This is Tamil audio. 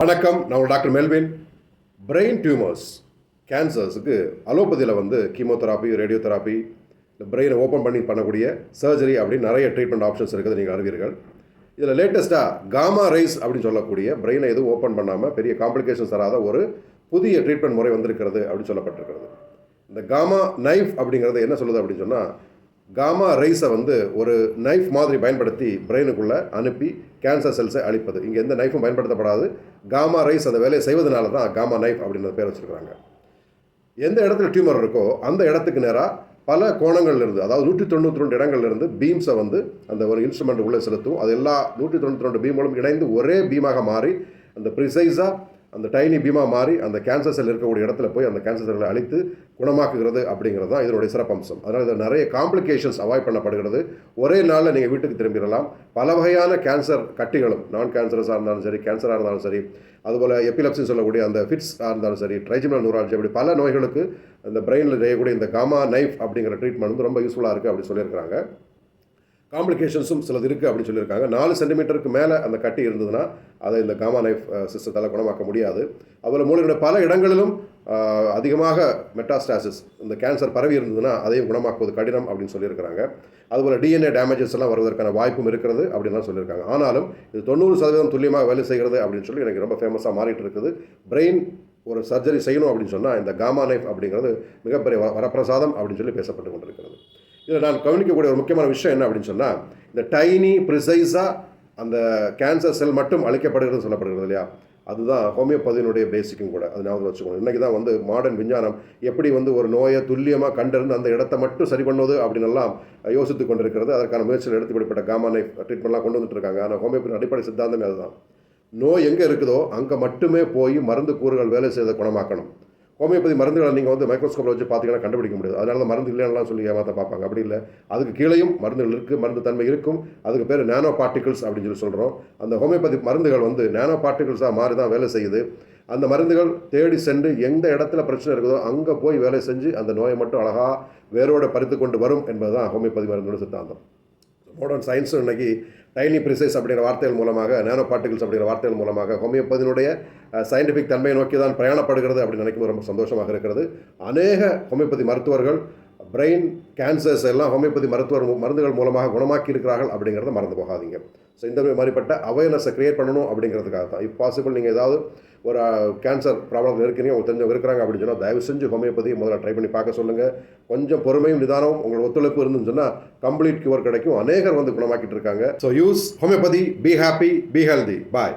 வணக்கம், நான் டாக்டர் மெல்வின். பிரெயின் டியூமர்ஸ், கேன்சர்ஸுக்கு அலோபதியில் கீமோதெராப்பி, ரேடியோதெராப்பி, இந்த பிரெயினை ஓப்பன் பண்ணி பண்ணக்கூடிய சர்ஜரி அப்படின்னு நிறைய ட்ரீட்மெண்ட் ஆப்ஷன்ஸ் இருக்குது, நீங்கள் அறிவீர்கள். இதில் லேட்டஸ்ட்டாக காமா ரைஸ் அப்படின்னு சொல்லக்கூடிய பிரெயினை எதுவும் ஓப்பன் பண்ணாமல் பெரிய காம்ப்ளிகேஷன்ஸ் தராத ஒரு புதிய ட்ரீட்மெண்ட் முறை வந்திருக்கிறது அப்படின்னு சொல்லப்பட்டிருக்கிறது. இந்த காமா நைஃப் அப்படிங்கிறது என்ன சொல்லுது அப்படின்னு சொன்னால், காமா ரைஸை ஒரு நைஃப் மாதிரி பயன்படுத்தி பிரெயினுக்குள்ளே அனுப்பி கேன்சர் செல்ஸை அழிப்பது. இங்கே எந்த நைஃபும் பயன்படுத்தப்படாது. காமா ரைஸ் அந்த வேலையை செய்வதனால தான் காமா நைஃப் அப்படின்ற பேர் வச்சுருக்காங்க. எந்த இடத்துல டியூமர் இருக்கோ அந்த இடத்துக்கு நேராக பல கோணங்கள்லேருந்து, அதாவது 192 இடங்கள்லேருந்து பீம்ஸை அந்த ஒரு இன்ஸ்ட்ருமெண்ட் உள்ளே செலுத்தும். அது எல்லா 192 பீம்களும் இணைந்து ஒரே பீமாக மாறி அந்த ப்ரிசைஸாக அந்த டைனி பீமாக மாறி அந்த கேன்சர் செல் இருக்கக்கூடிய இடத்துல போய் அந்த கேன்சர் செல்லை அழித்து குணமாக்குகிறது அப்படிங்கிறது தான் இதனுடைய சிறப்பம்சம். அதனால் இதில் நிறைய காம்ப்ளிகேஷன்ஸ் அவாய்ட் பண்ணப்படுகிறது. ஒரே நாளில் நீங்கள் வீட்டுக்கு திரும்பிடலாம். பல வகையான கேன்சர் கட்டிகளும், நான் கேன்சரஸாக இருந்தாலும் சரி, கேன்சராக இருந்தாலும் சரி, அதுபோல் எபிலப்சின்னு சொல்லக்கூடிய அந்த ஃபிட்ஸாக இருந்தாலும் சரி, ட்ரைஜினல் நியூராலஜி, அப்படி பல நோய்களுக்கு இந்த பிரெயினில் செய்யக்கூடிய இந்த காமா நைஃப் அப்படிங்கிற ட்ரீட்மெண்ட் ரொம்ப யூஸ்ஃபுல்லாக இருக்குது அப்படின்னு சொல்லியிருக்காங்க. காம்ப்ளிகேஷன்ஸும் சிலது இருக்குது அப்படின்னு சொல்லியிருக்காங்க. 4 சென்டிமீட்டருக்கு மேலே அந்த கட்டி இருந்ததுன்னா அதை இந்த காமா நைஃப் சிஸ்டத்தால் குணமாக்க முடியாது. அதுபோல் மூளையுடைய பல இடங்களிலும் அதிகமாக மெட்டாஸ்டாசிஸ், இந்த கேன்சர் பரவி இருந்ததுன்னா அதையும் குணமாக்குவது கடினம் அப்படின்னு சொல்லியிருக்கிறாங்க. அதுபோல் டிஎன்ஏ டேமேஜஸ் எல்லாம் வருவதற்கான வாய்ப்பும் இருக்கிறது அப்படின்னு சொல்லியிருக்காங்க. ஆனாலும் இது 90% துல்லியமாக வேலை செய்கிறது அப்படின்னு சொல்லி எனக்கு ரொம்ப ஃபேமஸாக மாறிட்டு இருக்குது. பிரெயின் ஒரு சர்ஜரி செய்யணும் அப்படின்னு சொன்னால் இந்த காமா நைஃப் அப்படிங்கிறது மிகப்பெரிய வரப்பிரசாதம் அப்படின்னு சொல்லி பேசப்பட்டு கொண்டிருக்கிறது. இதில் நான் கவனிக்கக்கூடிய ஒரு முக்கியமான விஷயம் என்ன அப்படின்னு சொன்னால், இந்த டைனி ப்ரிசைஸாக அந்த கேன்சர் செல் மட்டும் அழிக்கப்படுகிறது சொல்லப்படுகிறது இல்லையா, அதுதான் ஹோமியோபதியினுடைய பேசிக்கும் கூட. அது ஞாபகம் வச்சுக்கணும். இன்றைக்கி தான் மாடர்ன் விஞ்ஞானம் எப்படி ஒரு நோயை துல்லியமாக கண்டறிந்து அந்த இடத்த மட்டும் சரி பண்ணுவது அப்படின்னு எல்லாம் யோசித்து கொண்டிருக்கிறது. அதற்கான முயற்சியில் எடுத்து இப்படிப்பட்ட காமா நைஃப் ட்ரீட்மெண்ட்லாம் கொண்டு வந்துட்டு இருக்காங்க. ஆனால் ஹோமியோபதி அடிப்படை சித்தாந்தமே அதுதான். நோய் எங்கே இருக்குதோ அங்கே மட்டுமே போய் மருந்து கூறுகள் வேலை செய்வதை குணமாக்கணும். ஹோமியோபதி மருந்துகளை நீங்கள் மைக்ரோஸ்கோப்பில் வச்சு பார்த்தீங்கன்னா கண்டுபிடிக்க முடியாது. அதனால தான் மருந்து இல்லைன்னா சொல்லி ஏமாற்ற பார்ப்பாங்க. அப்படி இல்லை, அதுக்கு கீழேயும் மருந்துகள் இருக்குது, மருந்து தன்மை இருக்கும். அதுக்கு பேர் நானோ பார்ட்டிகிள்ஸ் அப்படின்னு சொல்லி சொல்கிறோம். அந்த ஹோமியோபதி மருந்துகள் நானோ பார்ட்டிகிள்ஸாக மாறி தான் வேலை செய்யுது. அந்த மருந்துகள் தேடி சென்று எந்த இடத்துல பிரச்சனை இருக்குதோ அங்கே போய் வேலை செஞ்சு அந்த நோயை மட்டும் அழகாக வேரோடு பறித்து கொண்டு வரும் என்பது தான் ஹோமியோபதி மருந்தோட சித்தாந்தம். மாடர்ன் சயின்ஸும் இன்றைக்கி டைனி ப்ரிசைஸ் அப்படிங்கிற வார்த்தைகள் மூலமாக, நானோ பார்ட்டிகிள்ஸ் அப்படிங்கிற வார்த்தைகள் மூலமாக ஹோமியோபதியினுடைய சயின்டிஃபிக் தன்மையை நோக்கி தான் பிரயாணப்படுகிறது அப்படின்னு நினைக்கும் ரொம்ப சந்தோஷமாக இருக்கிறது. அநேக ஹோமியோபதி மருத்துவர்கள் பிரெயின் கேன்சர்ஸ் எல்லாம் ஹோமியோபதி மருந்துகள் மூலமாக குணமாக்கி இருக்கிறார்கள் அப்படிங்கிறத மறந்து போகாதீங்க. ஸோ இந்த மாதிரிப்பட்ட அவேர்னஸை க்ரியேட் பண்ணணும் அப்படிங்கிறதுக்காக தான். இஃப் பாசிபிள் நீங்கள் ஏதாவது ஒரு கேன்சர் ப்ராப்ளம் இருக்கிறீங்க, உங்களுக்கு தெரிஞ்சவங்க இருக்கிறாங்க அப்படின்னு சொன்னால் தயவு செஞ்சு ஹோமியோபதி முதல்ல ட்ரை பண்ணி பார்க்க சொல்லுங்கள். கொஞ்சம் பொறுமையும் நிதானமும் உங்களோட ஒத்துழைப்பு இருந்துன்னு சொன்னால் கம்ப்ளீட் கியூர் கிடைக்கும். அநேகர் குணமாக்கிட்டு இருக்காங்க. So use homeopathy. Be happy, B healthy. Bye.